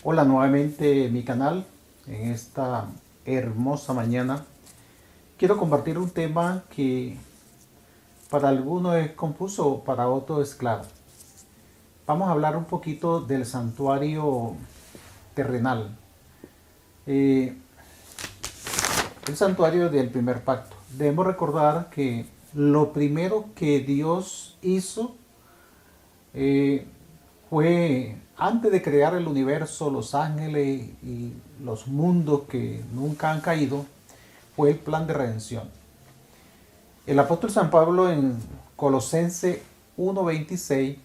Hola nuevamente en mi canal. En esta hermosa mañana quiero compartir un tema que para algunos es confuso, para otros es claro. Vamos a hablar un poquito del santuario terrenal, eh, el santuario del primer pacto. Debemos recordar que lo primero que Dios hizo eh, fue, antes de crear el universo, los ángeles y los mundos que nunca han caído, fue el plan de redención. El apóstol San Pablo en Colosense 1:26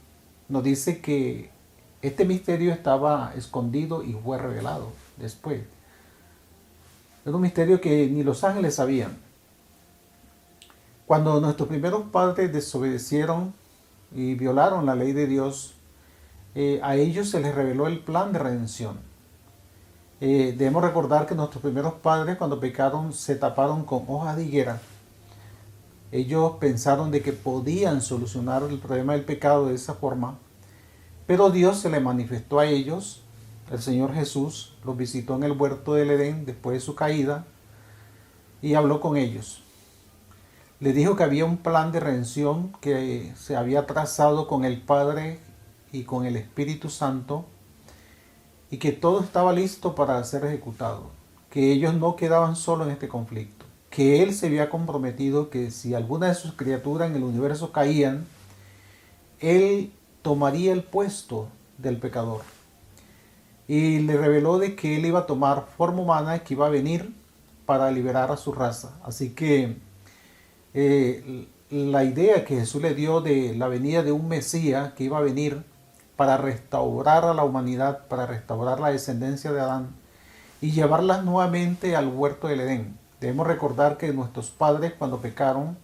nos dice que este misterio estaba escondido y fue revelado después. Era un misterio que ni los ángeles sabían. Cuando nuestros primeros padres desobedecieron y violaron la ley de Dios, a ellos se les reveló el plan de redención. Debemos recordar que nuestros primeros padres, cuando pecaron, se taparon con hojas de higuera. Ellos pensaron de que podían solucionar el problema del pecado de esa forma, pero Dios se le manifestó a ellos. El Señor Jesús los visitó en el huerto del Edén después de su caída y habló con ellos. Les dijo que había un plan de redención que se había trazado con el Padre y con el Espíritu Santo, y que todo estaba listo para ser ejecutado, que ellos no quedaban solos en este conflicto, que Él se había comprometido que si alguna de sus criaturas en el universo caían, Él tomaría el puesto del pecador. Y le reveló de que Él iba a tomar forma humana y que iba a venir para liberar a su raza. Así que la idea que Jesús le dio de la venida de un Mesías que iba a venir para restaurar a la humanidad, para restaurar la descendencia de Adán y llevarlas nuevamente al huerto del Edén. Debemos recordar que nuestros padres, cuando pecaron,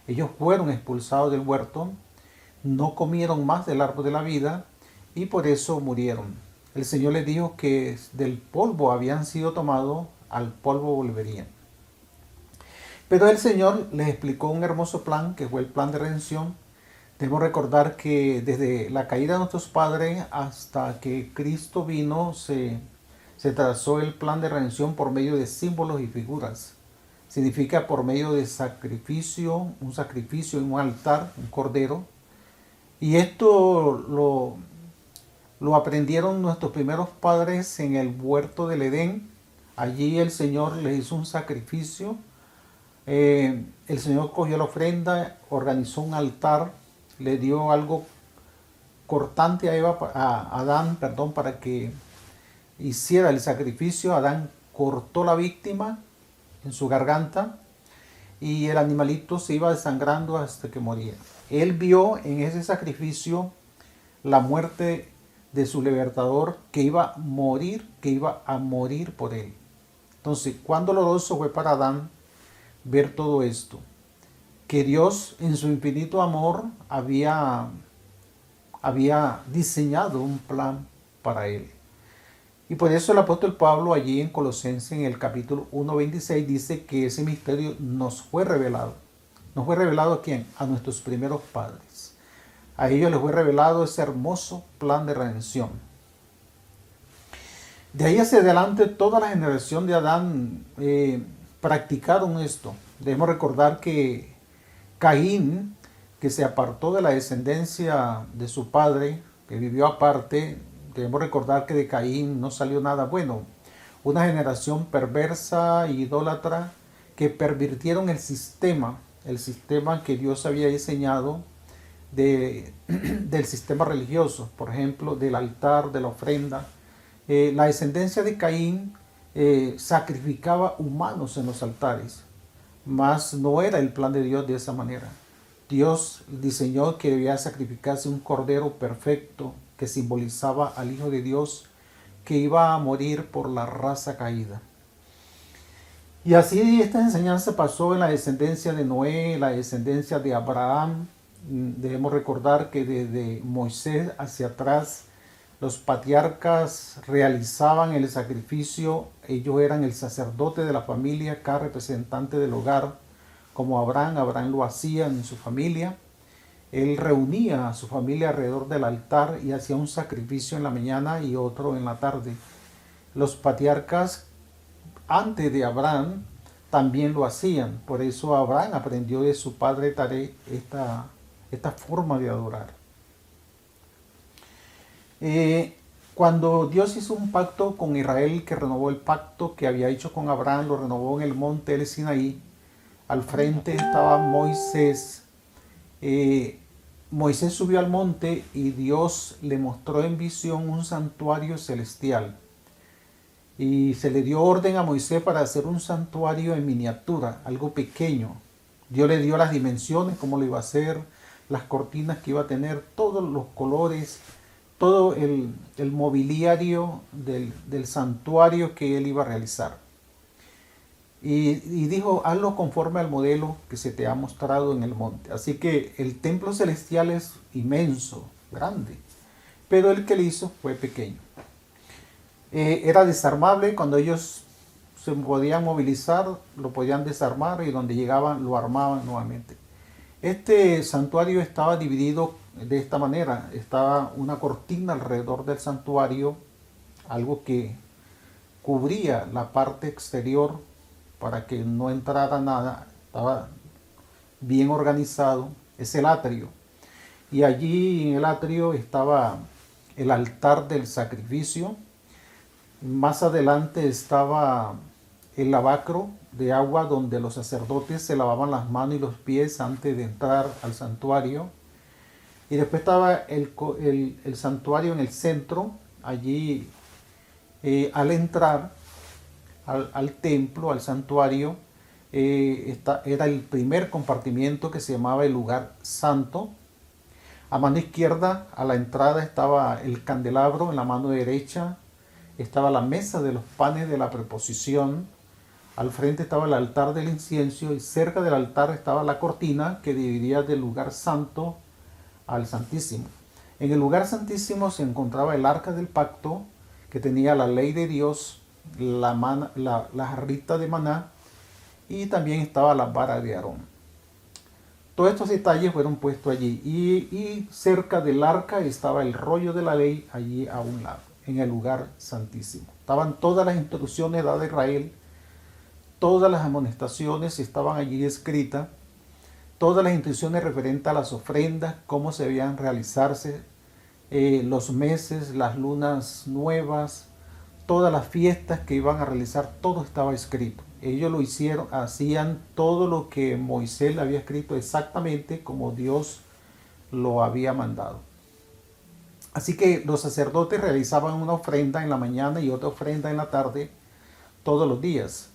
ellos fueron expulsados del huerto, no comieron más del árbol de la vida y por eso murieron. El Señor les dijo que del polvo habían sido tomados, al polvo volverían. Pero el Señor les explicó un hermoso plan, que fue el plan de redención. Debemos recordar que desde la caída de nuestros padres hasta que Cristo vino, se trazó el plan de redención por medio de símbolos y figuras. Significa por medio de sacrificio, un sacrificio en un altar, un cordero. Y esto lo aprendieron nuestros primeros padres en el huerto del Edén. Allí el Señor les hizo un sacrificio. El Señor cogió la ofrenda, organizó un altar, le dio algo cortante a Adán, perdón, para que hiciera el sacrificio. Adán cortó la víctima en su garganta y el animalito se iba desangrando hasta que moría. Él vio en ese sacrificio la muerte de su libertador, que iba a morir por él. Entonces, cuán doloroso fue para Adán ver todo esto, que Dios en su infinito amor había diseñado un plan para él. Y por eso el apóstol Pablo allí en Colosenses en el capítulo 1:26 dice que ese misterio nos fue revelado. ¿Nos fue revelado a quién? A nuestros primeros padres. A ellos les fue revelado ese hermoso plan de redención. De ahí hacia adelante toda la generación de Adán practicaron esto. Debemos recordar que Caín, que se apartó de la descendencia de su padre, que vivió aparte, debemos recordar que de Caín no salió nada bueno. Una generación perversa e idólatra que pervirtieron el sistema que Dios había diseñado del sistema religioso, por ejemplo, del altar, de la ofrenda. La descendencia de Caín sacrificaba humanos en los altares, mas no era el plan de Dios de esa manera. Dios diseñó que debía sacrificarse un cordero perfecto que simbolizaba al Hijo de Dios que iba a morir por la raza caída. Y así esta enseñanza pasó en la descendencia de Noé, la descendencia de Abraham. Debemos recordar que desde Moisés hacia atrás los patriarcas realizaban el sacrificio. Ellos eran el sacerdote de la familia, cada representante del hogar, como Abraham lo hacía en su familia. Él reunía a su familia alrededor del altar y hacía un sacrificio en la mañana y otro en la tarde. Los patriarcas antes de Abraham también lo hacían. Por eso Abraham aprendió de su padre Taré esta forma de adorar. Cuando Dios hizo un pacto con Israel, que renovó el pacto que había hecho con Abraham, lo renovó en el monte del Sinaí. Al frente estaba Moisés. Moisés subió al monte y Dios le mostró en visión un santuario celestial. Y se le dio orden a Moisés para hacer un santuario en miniatura, algo pequeño. Dios le dio las dimensiones, cómo lo iba a hacer, las cortinas que iba a tener, todos los colores, todo el mobiliario del santuario que él iba a realizar. Y dijo, hazlo conforme al modelo que se te ha mostrado en el monte. Así que el templo celestial es inmenso, grande, pero el que le hizo fue pequeño. Era desarmable. Cuando ellos se podían movilizar, lo podían desarmar, y donde llegaban lo armaban nuevamente. Este santuario estaba dividido de esta manera. Estaba una cortina alrededor del santuario, algo que cubría la parte exterior para que no entrara nada. Estaba bien organizado. Es el atrio. Y allí en el atrio estaba el altar del sacrificio. Más adelante estaba el lavacro de agua donde los sacerdotes se lavaban las manos y los pies antes de entrar al santuario. Y después estaba el santuario en el centro. Allí al entrar al templo, al santuario, era el primer compartimiento que se llamaba el lugar santo. A mano izquierda, a la entrada, estaba el candelabro. En la mano derecha estaba la mesa de los panes de la preposición. Al frente estaba el altar del incienso, y cerca del altar estaba la cortina que dividía del lugar santo al santísimo. En el lugar santísimo se encontraba el arca del pacto, que tenía la ley de Dios, la jarrita de maná, y también estaba la vara de Aarón. Todos estos detalles fueron puestos allí, y cerca del arca estaba el rollo de la ley, allí a un lado, en el lugar santísimo. Estaban todas las instrucciones dadas a Israel, todas las amonestaciones estaban allí escritas, todas las instrucciones referentes a las ofrendas, cómo se debían realizarse, los meses, las lunas nuevas, todas las fiestas que iban a realizar, todo estaba escrito. Ellos lo hicieron, hacían todo lo que Moisés le había escrito exactamente como Dios lo había mandado. Así que los sacerdotes realizaban una ofrenda en la mañana y otra ofrenda en la tarde, todos los días.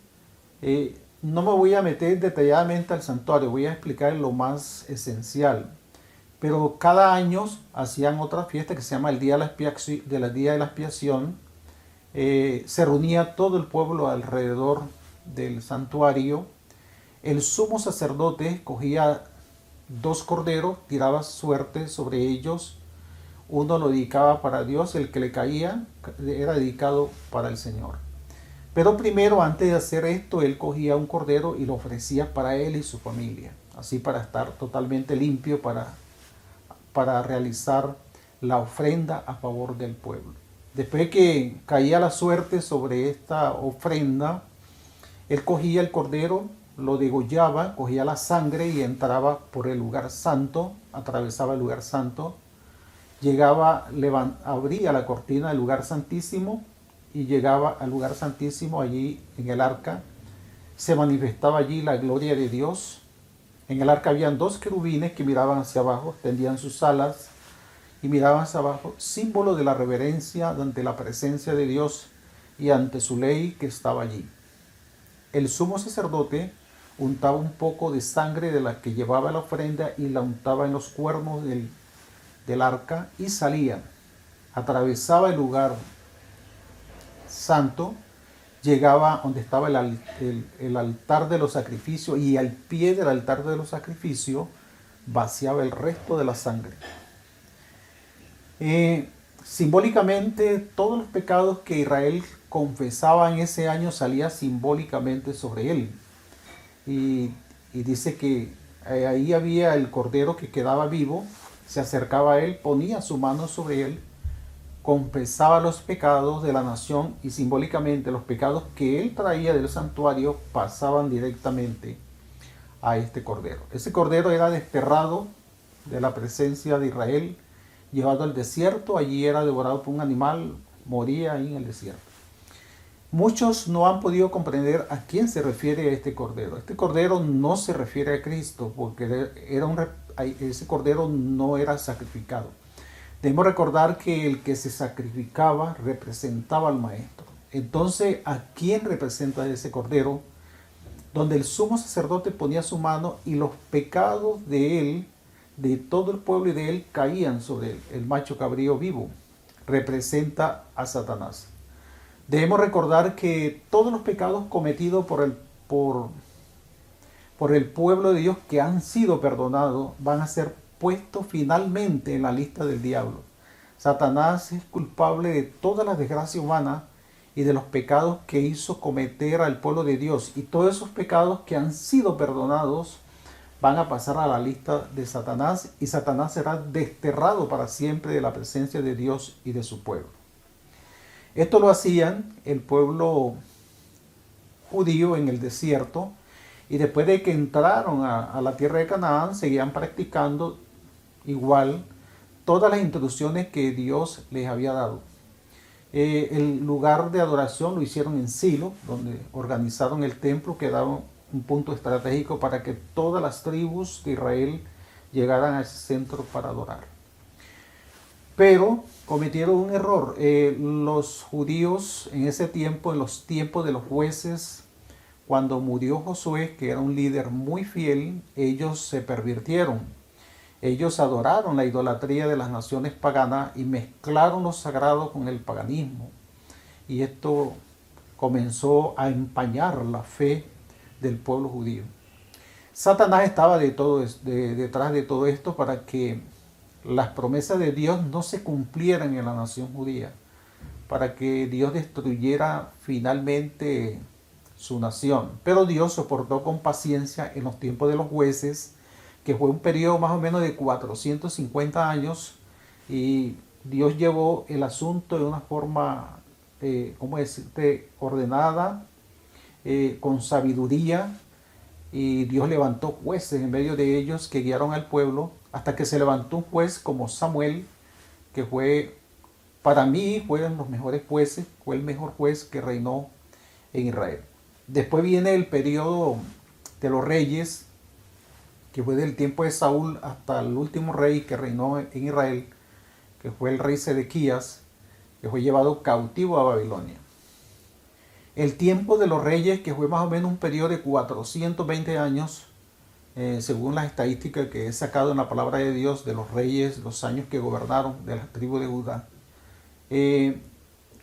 No me voy a meter detalladamente al santuario, voy a explicar lo más esencial. Pero cada año hacían otra fiesta que se llama el Día de la Expiación. Se reunía todo el pueblo alrededor del santuario. El sumo sacerdote cogía 2 corderos, tiraba suerte sobre ellos. Uno lo dedicaba para Dios, el que le caía era dedicado para el Señor. Pero primero, antes de hacer esto, él cogía un cordero y lo ofrecía para él y su familia, así para estar totalmente limpio para realizar la ofrenda a favor del pueblo. Después que caía la suerte sobre esta ofrenda, él cogía el cordero, lo degollaba, cogía la sangre y entraba por el lugar santo, atravesaba el lugar santo, llegaba, abría la cortina del lugar santísimo y llegaba al lugar santísimo. Allí en el arca se manifestaba allí la gloria de Dios. En el arca habían 2 querubines que miraban hacia abajo, tendían sus alas y miraban hacia abajo, símbolo de la reverencia ante la presencia de Dios y ante su ley que estaba allí. El sumo sacerdote untaba un poco de sangre de la que llevaba la ofrenda y la untaba en los cuernos del arca, y salía, atravesaba el lugar santo, llegaba donde estaba el altar de los sacrificios, y al pie del altar de los sacrificios vaciaba el resto de la sangre. Simbólicamente, todos los pecados que Israel confesaba en ese año salía simbólicamente sobre él. Y dice que ahí había el cordero que quedaba vivo, se acercaba a él, ponía su mano sobre él, confesaba los pecados de la nación y simbólicamente los pecados que él traía del santuario pasaban directamente a este cordero. Ese cordero era desterrado de la presencia de Israel, llevado al desierto, allí era devorado por un animal, moría ahí en el desierto. Muchos no han podido comprender a quién se refiere este cordero. Este cordero no se refiere a Cristo, porque ese cordero no era sacrificado. Debemos recordar que el que se sacrificaba representaba al maestro. Entonces, ¿a quién representa ese cordero? Donde el sumo sacerdote ponía su mano y los pecados de él, de todo el pueblo y de él, caían sobre él. El macho cabrío vivo representa a Satanás. Debemos recordar que todos los pecados cometidos por el pueblo de Dios que han sido perdonados van a ser puestos finalmente en la lista del diablo. Satanás es culpable de todas las desgracias humanas y de los pecados que hizo cometer al pueblo de Dios. Y todos esos pecados que han sido perdonados van a pasar a la lista de Satanás y Satanás será desterrado para siempre de la presencia de Dios y de su pueblo. Esto lo hacían el pueblo judío en el desierto y después de que entraron a la tierra de Canaán seguían practicando igual todas las instrucciones que Dios les había dado. El lugar de adoración lo hicieron en Silo, donde organizaron el templo, que daba un punto estratégico para que todas las tribus de Israel llegaran a ese centro para adorar. Pero cometieron un error. Los judíos en ese tiempo, en los tiempos de los jueces, cuando murió Josué, que era un líder muy fiel, ellos se pervirtieron. Ellos adoraron la idolatría de las naciones paganas y mezclaron lo sagrado con el paganismo. Y esto comenzó a empañar la fe del pueblo judío. Satanás estaba detrás de todo esto para que las promesas de Dios no se cumplieran en la nación judía, para que Dios destruyera finalmente su nación. Pero Dios soportó con paciencia en los tiempos de los jueces, que fue un periodo más o menos de 450 años, y Dios llevó el asunto de una forma, ordenada, con sabiduría, y Dios levantó jueces en medio de ellos que guiaron al pueblo, hasta que se levantó un juez como Samuel, que para mí, fueron los mejores jueces, fue el mejor juez que reinó en Israel. Después viene el periodo de los reyes, que fue del tiempo de Saúl hasta el último rey que reinó en Israel, que fue el rey Sedequías, que fue llevado cautivo a Babilonia. El tiempo de los reyes, que fue más o menos un periodo de 420 años, según las estadísticas que he sacado en la palabra de Dios, de los reyes, los años que gobernaron de la tribu de Judá.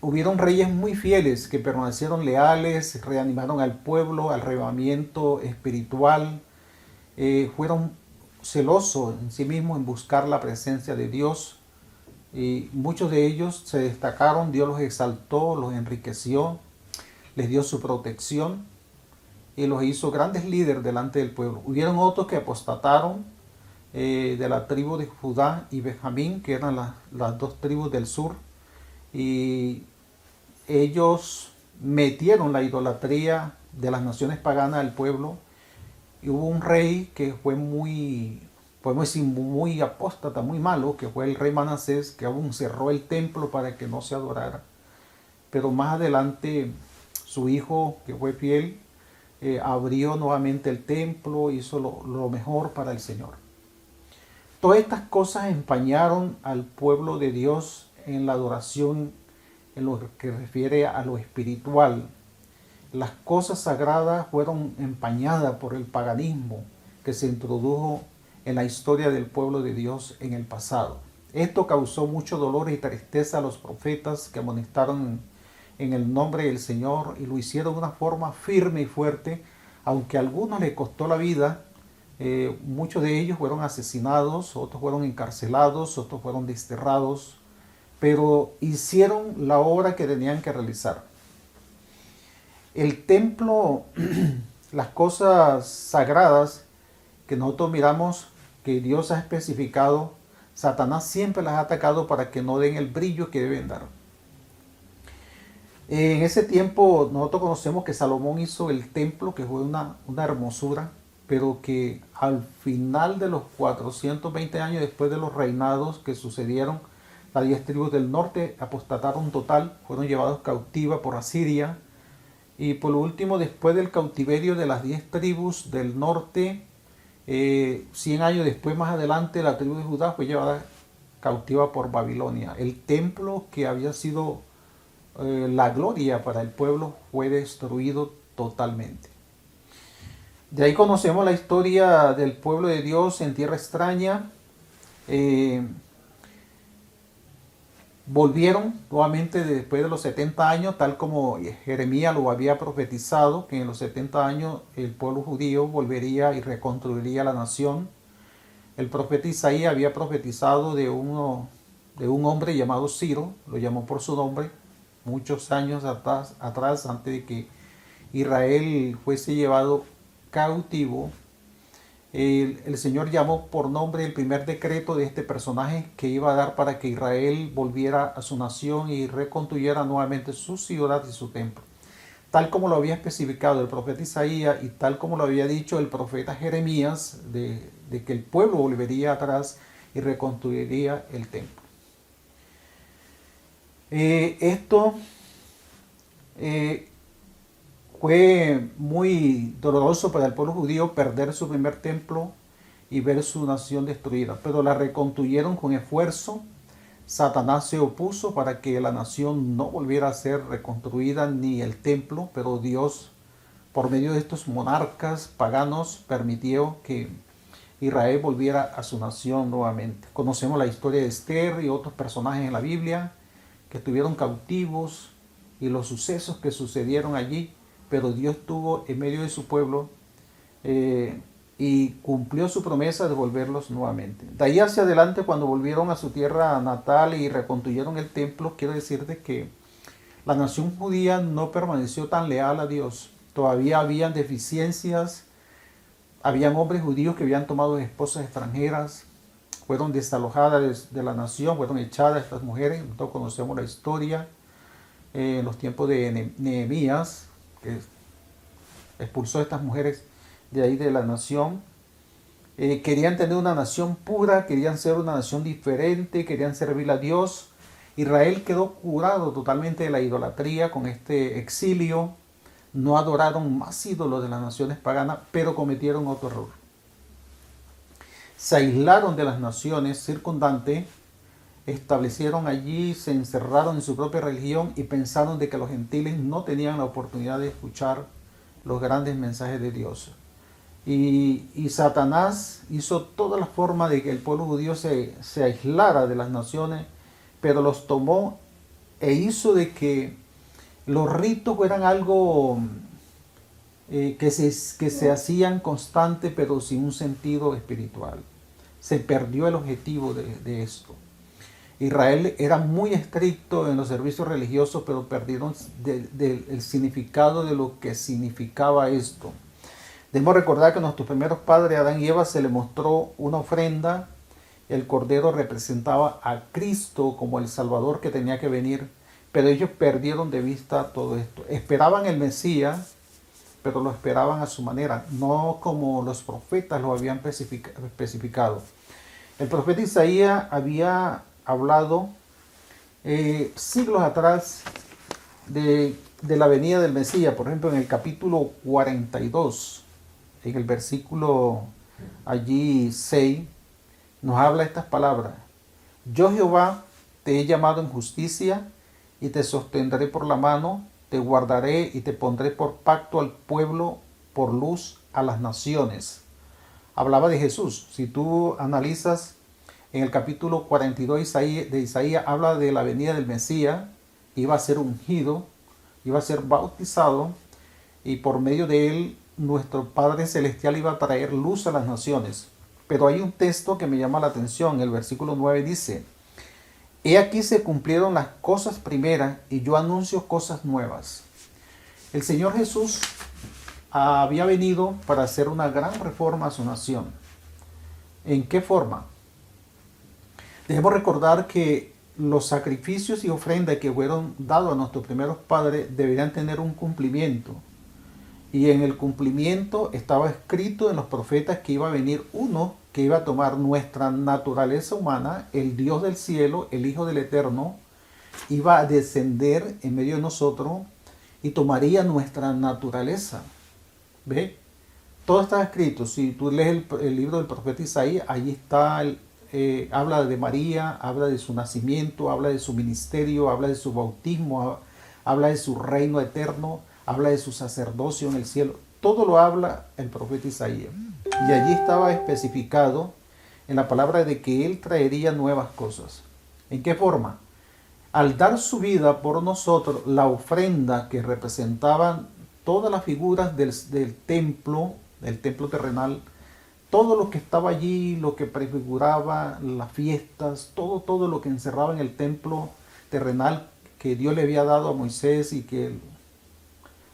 Hubieron reyes muy fieles que permanecieron leales, reanimaron al pueblo, al arrebatamiento espiritual, fueron celosos en sí mismos en buscar la presencia de Dios, y muchos de ellos se destacaron. Dios los exaltó, los enriqueció, les dio su protección y los hizo grandes líderes delante del pueblo. Hubieron otros que apostataron, de la tribu de Judá y Benjamín, que eran las dos tribus del sur, y ellos metieron la idolatría de las naciones paganas al pueblo. Y hubo un rey que fue podemos decir, muy apóstata, muy malo, que fue el rey Manasés, que aún cerró el templo para que no se adorara. Pero más adelante su hijo, que fue fiel, abrió nuevamente el templo, hizo lo mejor para el Señor. Todas estas cosas empañaron al pueblo de Dios en la adoración, en lo que refiere a lo espiritual. Las cosas sagradas fueron empañadas por el paganismo que se introdujo en la historia del pueblo de Dios en el pasado. Esto causó mucho dolor y tristeza a los profetas que amonestaron en el nombre del Señor y lo hicieron de una forma firme y fuerte, aunque a algunos les costó la vida. Muchos de ellos fueron asesinados, otros fueron encarcelados, otros fueron desterrados, pero hicieron la obra que tenían que realizar. El templo, las cosas sagradas que nosotros miramos que Dios ha especificado, Satanás siempre las ha atacado para que no den el brillo que deben dar. En ese tiempo nosotros conocemos que Salomón hizo el templo, que fue una hermosura, pero que al final de los 420 años después de los reinados que sucedieron, las 10 tribus del norte apostataron total, fueron llevados cautivas por Asiria. Y por lo último, después del cautiverio de las 10 tribus del norte, 100 años después, más adelante, la tribu de Judá fue llevada cautiva por Babilonia. El templo que había sido la gloria para el pueblo fue destruido totalmente. De ahí conocemos la historia del pueblo de Dios en tierra extraña. Volvieron nuevamente después de los 70 años, tal como Jeremías lo había profetizado, que en los 70 años el pueblo judío volvería y reconstruiría la nación. El profeta Isaías había profetizado de un hombre llamado Ciro, lo llamó por su nombre, muchos años atrás, antes de que Israel fuese llevado cautivo. El Señor llamó por nombre el primer decreto de este personaje que iba a dar para que Israel volviera a su nación y reconstruyera nuevamente su ciudad y su templo. Tal como lo había especificado el profeta Isaías y tal como lo había dicho el profeta Jeremías, de que el pueblo volvería atrás y reconstruiría el templo. Esto fue muy doloroso para el pueblo judío perder su primer templo y ver su nación destruida, pero la reconstruyeron con esfuerzo. Satanás se opuso para que la nación no volviera a ser reconstruida ni el templo, pero Dios, por medio de estos monarcas paganos, permitió que Israel volviera a su nación nuevamente. Conocemos la historia de Esther y otros personajes en la Biblia que estuvieron cautivos y los sucesos que sucedieron allí, pero Dios estuvo en medio de su pueblo y cumplió su promesa de volverlos nuevamente. De ahí hacia adelante, cuando volvieron a su tierra natal y reconstruyeron el templo, quiero decirte que la nación judía no permaneció tan leal a Dios. Todavía habían deficiencias, habían hombres judíos que habían tomado esposas extranjeras, fueron desalojadas de la nación, fueron echadas estas mujeres. Nosotros conocemos la historia en los tiempos de Nehemías, que expulsó a estas mujeres de ahí de la nación. Querían tener una nación pura, querían ser una nación diferente, querían servir a Dios. Israel quedó curado totalmente de la idolatría con este exilio. No adoraron más ídolos de las naciones paganas, pero cometieron otro error. Se aislaron de las naciones circundantes, establecieron allí, se encerraron en su propia religión y pensaron de que los gentiles no tenían la oportunidad de escuchar los grandes mensajes de Dios. Y Satanás hizo toda la forma de que el pueblo judío se aislara de las naciones, pero los tomó e hizo de que los ritos fueran algo que se hacían constante, pero sin un sentido espiritual. Se perdió el objetivo de esto. Israel era muy estricto en los servicios religiosos, pero perdieron el significado de lo que significaba esto. Debemos recordar que a nuestros primeros padres, Adán y Eva, se les mostró una ofrenda. El cordero representaba a Cristo como el Salvador que tenía que venir, pero ellos perdieron de vista todo esto. Esperaban el Mesías, pero lo esperaban a su manera, no como los profetas lo habían especificado. El profeta Isaías había hablado siglos atrás de la venida del Mesías. Por ejemplo, en el capítulo 42, en el versículo allí 6, nos habla estas palabras: yo Jehová te he llamado en justicia y te sostendré por la mano, te guardaré y te pondré por pacto al pueblo, por luz a las naciones. Hablaba de Jesús. Si tú analizas en el capítulo 42 de Isaías, habla de la venida del Mesías, iba a ser ungido, iba a ser bautizado, y por medio de él nuestro Padre Celestial iba a traer luz a las naciones. Pero hay un texto que me llama la atención. El versículo 9 dice: he aquí se cumplieron las cosas primeras y yo anuncio cosas nuevas. El Señor Jesús había venido para hacer una gran reforma a su nación. ¿En qué forma? Debemos recordar que los sacrificios y ofrendas que fueron dados a nuestros primeros padres deberían tener un cumplimiento. Y en el cumplimiento estaba escrito en los profetas que iba a venir uno que iba a tomar nuestra naturaleza humana, el Dios del cielo, el Hijo del Eterno, iba a descender en medio de nosotros y tomaría nuestra naturaleza. ¿Ve? Todo está escrito. Si tú lees el libro del profeta Isaías, allí está, habla de María, habla de su nacimiento, habla de su ministerio, habla de su bautismo, habla de su reino eterno, habla de su sacerdocio en el cielo. Todo lo habla el profeta Isaías. Y allí estaba especificado en la palabra de que él traería nuevas cosas. ¿En qué forma? Al dar su vida por nosotros, la ofrenda que representaban todas las figuras del templo terrenal, todo lo que estaba allí, lo que prefiguraba las fiestas, todo lo que encerraba en el templo terrenal que Dios le había dado a Moisés y que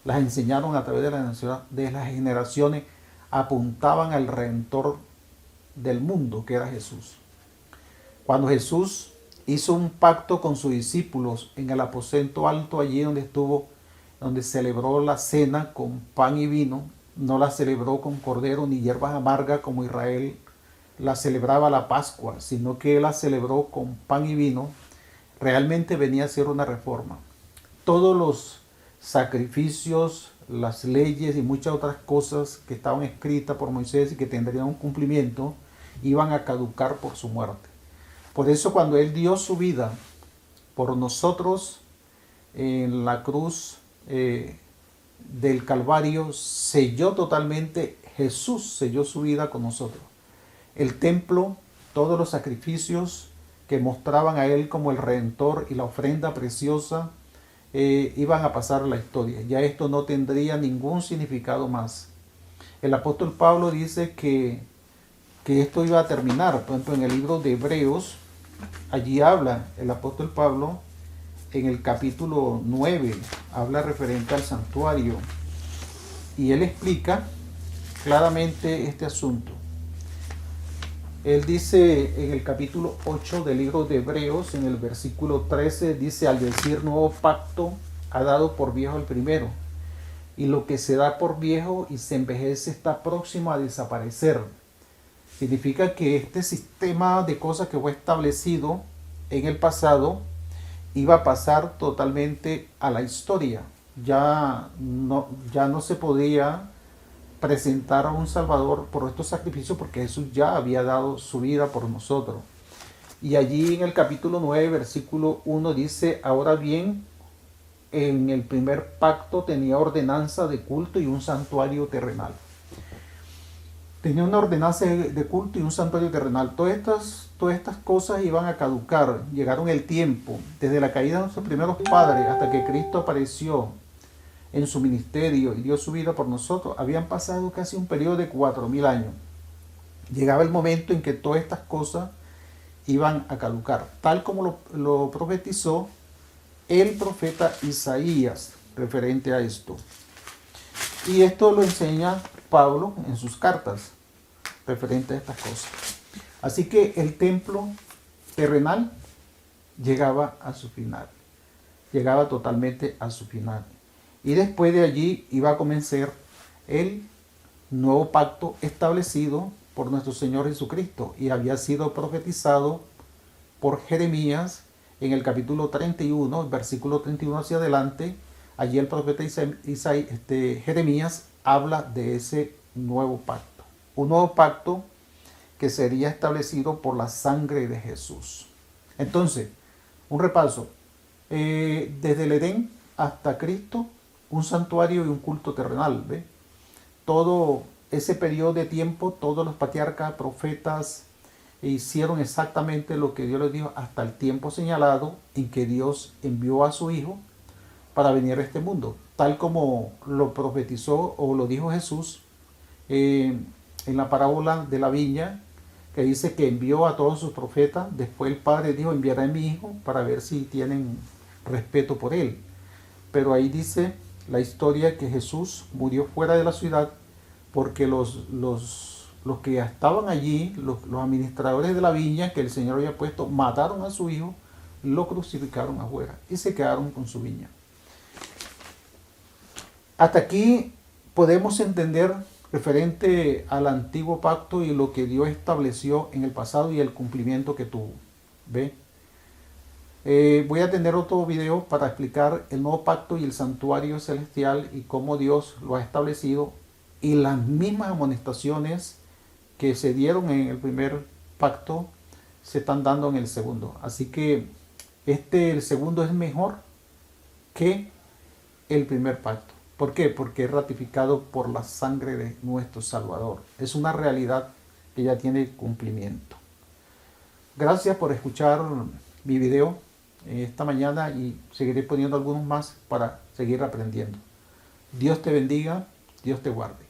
las enseñaron a través de las generaciones, apuntaban al Redentor del mundo, que era Jesús. Cuando Jesús hizo un pacto con sus discípulos en el aposento alto, allí donde estuvo, donde celebró la cena con pan y vino, no la celebró con cordero ni hierbas amargas como Israel la celebraba la Pascua, sino que él la celebró con pan y vino. Realmente venía a ser una reforma. Todos los sacrificios, las leyes y muchas otras cosas que estaban escritas por Moisés y que tendrían un cumplimiento, iban a caducar por su muerte. Por eso cuando él dio su vida por nosotros en la cruz del Calvario, selló totalmente, Jesús selló su vida con nosotros. El templo, todos los sacrificios que mostraban a él como el Redentor y la ofrenda preciosa, iban a pasar a la historia. Ya esto no tendría ningún significado más. El apóstol Pablo dice que esto iba a terminar. Por ejemplo, en el libro de Hebreos, allí habla el apóstol Pablo en el capítulo 9, habla referente al santuario. Y él explica claramente este asunto. Él dice en el capítulo 8 del libro de Hebreos, en el versículo 13, dice: al decir nuevo pacto, ha dado por viejo el primero, y lo que se da por viejo y se envejece está próximo a desaparecer. Significa que este sistema de cosas que fue establecido en el pasado iba a pasar totalmente a la historia. Ya no se podía presentar a un Salvador por estos sacrificios porque Jesús ya había dado su vida por nosotros. Y allí en el capítulo 9, versículo 1 dice: ahora bien, en el primer pacto tenía ordenanza de culto y un santuario terrenal. Tenía una ordenanza de culto y un santuario terrenal. Todas estas cosas iban a caducar. Llegaron el tiempo, desde la caída de nuestros primeros padres hasta que Cristo apareció en su ministerio y dio su vida por nosotros, habían pasado casi un periodo de 4000 años. Llegaba el momento en que todas estas cosas iban a caducar, tal como lo profetizó el profeta Isaías referente a esto. Y esto lo enseña Pablo en sus cartas referente a estas cosas. Así que el templo terrenal llegaba a su final, llegaba totalmente a su final. Y después de allí iba a comenzar el nuevo pacto establecido por nuestro Señor Jesucristo y había sido profetizado por Jeremías en el capítulo 31, versículo 31 hacia adelante. Allí el profeta Jeremías habla de ese nuevo pacto. Un nuevo pacto que sería establecido por la sangre de Jesús. Entonces, un repaso. Desde el Edén hasta Cristo, un santuario y un culto terrenal. ¿Ve? Todo ese periodo de tiempo, todos los patriarcas, profetas, hicieron exactamente lo que Dios les dijo hasta el tiempo señalado en que Dios envió a su Hijo para venir a este mundo, tal como lo profetizó o lo dijo Jesús en la parábola de la viña, que dice que envió a todos sus profetas. Después el Padre dijo: enviaré a mi Hijo para ver si tienen respeto por él. Pero ahí dice la historia que Jesús murió fuera de la ciudad porque los los que estaban allí, los administradores de la viña que el Señor había puesto, mataron a su hijo, lo crucificaron afuera y se quedaron con su viña. Hasta aquí podemos entender referente al antiguo pacto y lo que Dios estableció en el pasado y el cumplimiento que tuvo. ¿Ve? Voy a tener otro video para explicar el nuevo pacto y el santuario celestial y cómo Dios lo ha establecido y las mismas amonestaciones que se dieron en el primer pacto se están dando en el segundo. Así que el segundo es mejor que el primer pacto. ¿Por qué? Porque es ratificado por la sangre de nuestro Salvador. Es una realidad que ya tiene cumplimiento. Gracias por escuchar mi video esta mañana y seguiré poniendo algunos más para seguir aprendiendo. Dios te bendiga, Dios te guarde.